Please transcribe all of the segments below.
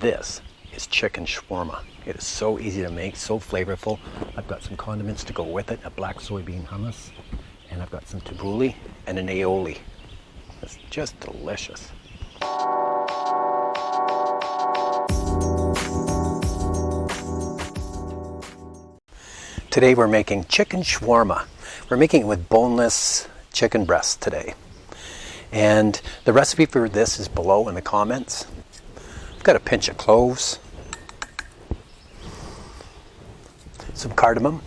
This is chicken shawarma. It is so easy to make, so flavorful. I've got some condiments to go with it, a black soybean hummus, and I've got some tabbouleh and an aioli. It's just delicious. Today we're making chicken shawarma. We're making it with boneless chicken breasts today. And the recipe for this is below in the comments. I've got a pinch of cloves, some cardamom,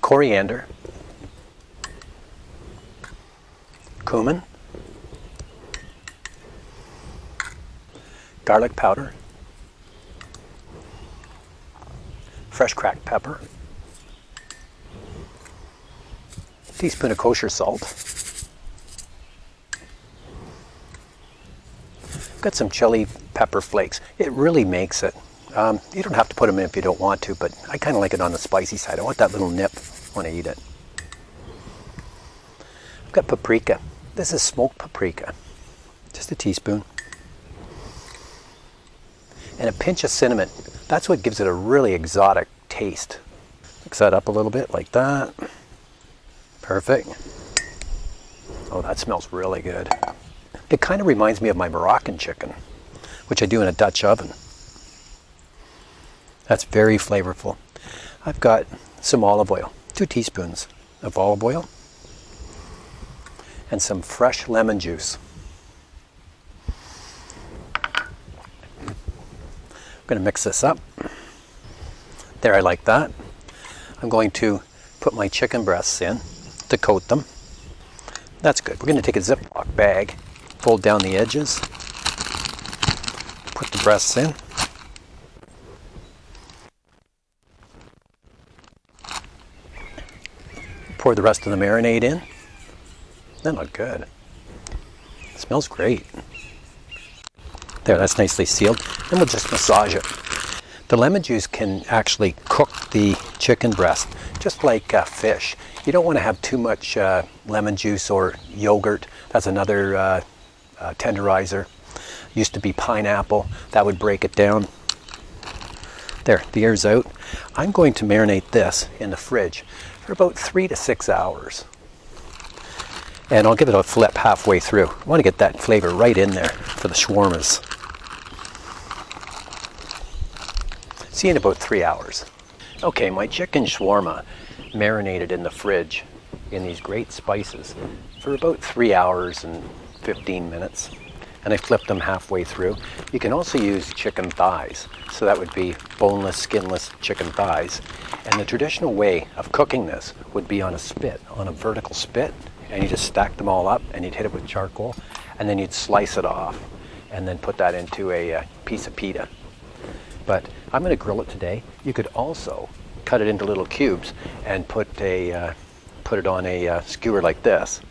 coriander, cumin, garlic powder, fresh cracked pepper, a teaspoon of kosher salt. Got some chili pepper flakes. It really makes it. You don't have to put them in if you don't want to, but I kind of like it on the spicy side. I want that little nip when I eat it. I've got paprika. This is smoked paprika. Just a teaspoon. And a pinch of cinnamon. That's what gives it a really exotic taste. Mix that up a little bit like that. Perfect. Oh, that smells really good. It kind of reminds me of my Moroccan chicken, which I do in a Dutch oven. That's very flavorful. I've got some olive oil, 2 teaspoons of olive oil, and some fresh lemon juice. I'm going to mix this up. There, I like that. I'm going to put my chicken breasts in to coat them. That's good. We're going to take a Ziploc bag, fold down the edges, put the breasts in. Pour the rest of the marinade in. They look good. It smells great. There, that's nicely sealed. Then we'll just massage it. The lemon juice can actually cook the chicken breast, just like fish. You don't want to have too much lemon juice or yogurt. That's another tenderizer. Used to be pineapple. That would break it down. There, the air's out. I'm going to marinate this in the fridge for about 3 to 6 hours. And I'll give it a flip halfway through. I want to get that flavor right in there for the shawarmas. See you in about 3 hours. Okay, my chicken shawarma marinated in the fridge in these great spices for about 3 hours and 15 minutes. And I flipped them halfway through. You can also use chicken thighs. So that would be boneless, skinless chicken thighs. And the traditional way of cooking this would be on a spit, on a vertical spit. And you just stack them all up and you'd hit it with charcoal. And then you'd slice it off and then put that into a piece of pita. But I'm going to grill it today. You could also cut it into little cubes and put it on a skewer like this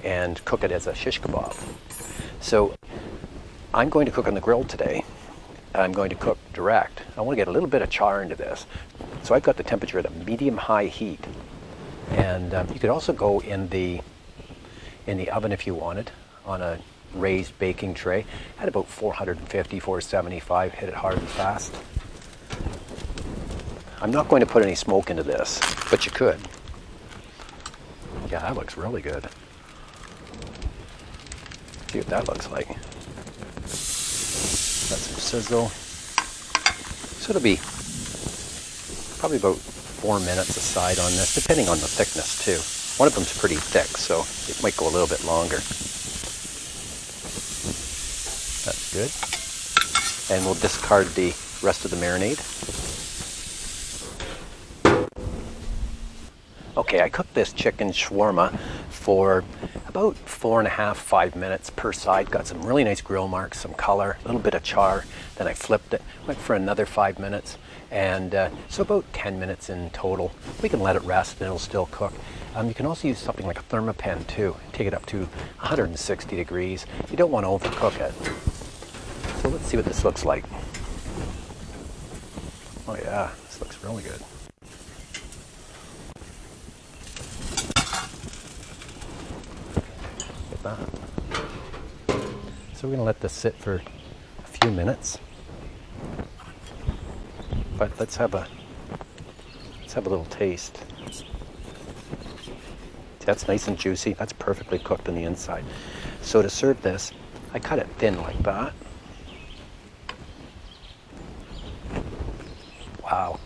and cook it as a shish kebab. So I'm going to cook on the grill today. I'm going to cook direct. I want to get a little bit of char into this. So I've got the temperature at a medium-high heat. And you could also go in the oven if you wanted, on a raised baking tray at about 450, 475. Hit it hard and fast. I'm not going to put any smoke into this, but you could. Yeah, that looks really good. See what that looks like. Got some sizzle. So it'll be probably about 4 minutes aside on this, depending on the thickness too. One of them's pretty thick, so it might go a little bit longer. That's good. And we'll discard the rest of the marinade. Okay, I cooked this chicken shawarma for about 4.5, 5 minutes per side. Got some really nice grill marks, some color, a little bit of char. Then I flipped it, went for another 5 minutes. And so about 10 minutes in total. We can let it rest and it'll still cook. You can also use something like a thermopan too. Take it up to 160 degrees. You don't want to overcook it. So let's see what this looks like. Oh yeah, this looks really good. Look at that. So we're going to let this sit for few minutes. But let's have a little taste. See, that's nice and juicy. That's perfectly cooked on the inside. So to serve this, I cut it thin like that. Wow.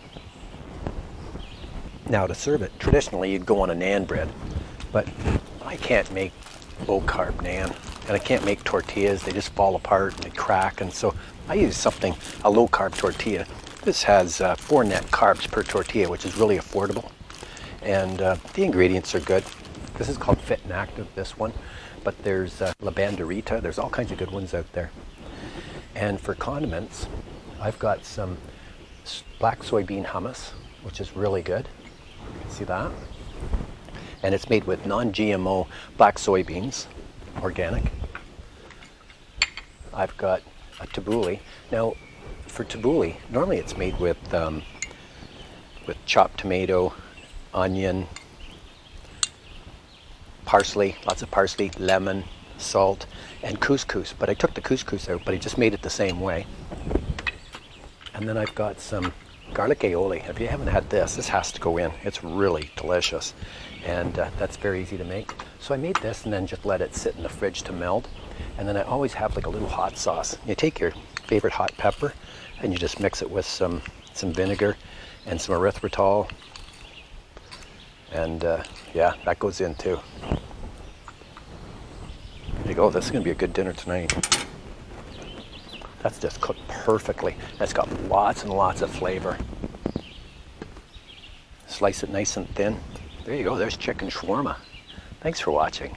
Now to serve it, traditionally you'd go on a naan bread, but I can't make low carb naan, and I can't make tortillas. They just fall apart and they crack, and so I use a low carb tortilla. This has 4 net carbs per tortilla, which is really affordable, and the ingredients are good. This is called Fit and Active, this one, but there's La Banderita. There's all kinds of good ones out there. And for condiments, I've got some black soybean hummus, which is really good. You can see that. And it's made with non-GMO black soybeans, organic. I've got a tabbouleh. Now, for tabbouleh, normally it's made with chopped tomato, onion, parsley, lots of parsley, lemon, salt, and couscous. But I took the couscous out, but I just made it the same way. And then I've got some garlic aioli. If you haven't had this has to go in. It's really delicious, and that's very easy to make. So I made this and then just let it sit in the fridge to meld. And then I always have like a little hot sauce. You take your favorite hot pepper and you just mix it with some vinegar and some erythritol, and yeah, that goes in too. There you go. This is going to be a good dinner tonight. That's just cooked perfectly. It's got lots and lots of flavor. Slice it nice and thin. There you go. There's chicken shawarma. Thanks for watching.